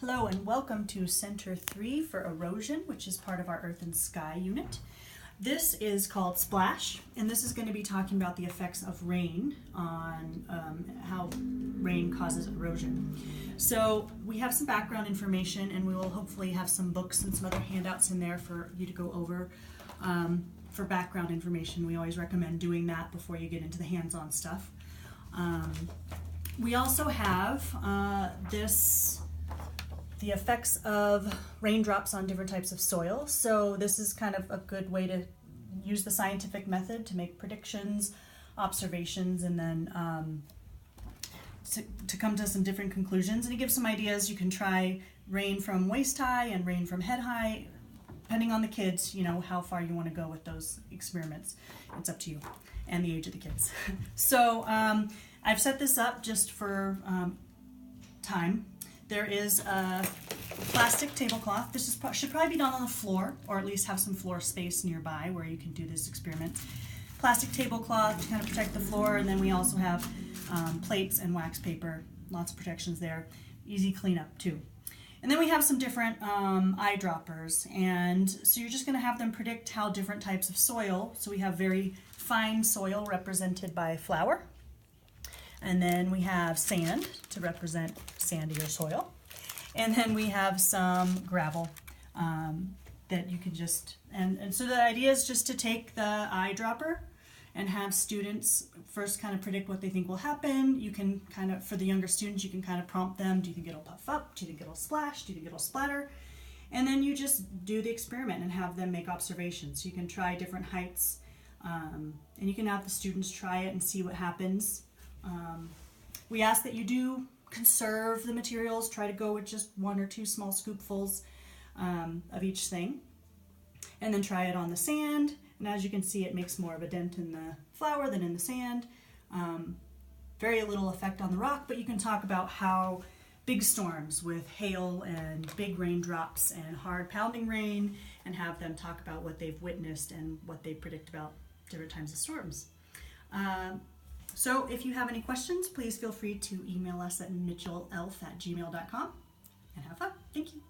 Hello and welcome to Center 3 for Erosion, which is part of our Earth and Sky unit. This is called Splash, and this is going to be talking about the effects of rain on how rain causes erosion. So we have some background information, and we will hopefully have some books and some other handouts in there for you to go over. For background information, we always recommend doing that before you get into the hands-on stuff. We also have the effects of raindrops on different types of soil. So this is kind of a good way to use the scientific method to make predictions, observations, and then to come to some different conclusions. And it gives some ideas. You can try rain from waist high and rain from head high, depending on the kids, you know, how far you want to go with those experiments. It's up to you and the age of the kids. So I've set this up just for time. There is a plastic tablecloth. This should probably be done on the floor, or at least have some floor space nearby where you can do this experiment. Plastic tablecloth to kind of protect the floor, and then we also have plates and wax paper. Lots of protections there. Easy cleanup too. And then we have some different eyedroppers, and so you're just going to have them predict how different types of soil. So we have very fine soil represented by flour. And then we have sand to represent sandier soil. And then we have some gravel that you can just, and so the idea is just to take the eyedropper and have students first kind of predict what they think will happen. You can kind of, for the younger students, you can kind of prompt them, do you think it'll puff up? Do you think it'll splash? Do you think it'll splatter? And then you just do the experiment and have them make observations. So you can try different heights, and you can have the students try it and see what happens. We ask that you do conserve the materials, try to go with just 1 or 2 small scoopfuls of each thing, and then try it on the sand. And as you can see, it makes more of a dent in the flour than in the sand. Very little effect on the rock, but you can talk about how big storms with hail and big raindrops and hard pounding rain, and have them talk about what they've witnessed and what they predict about different times of storms. So if you have any questions, please feel free to email us at mitchellelf@gmail.com, and have fun. Thank you.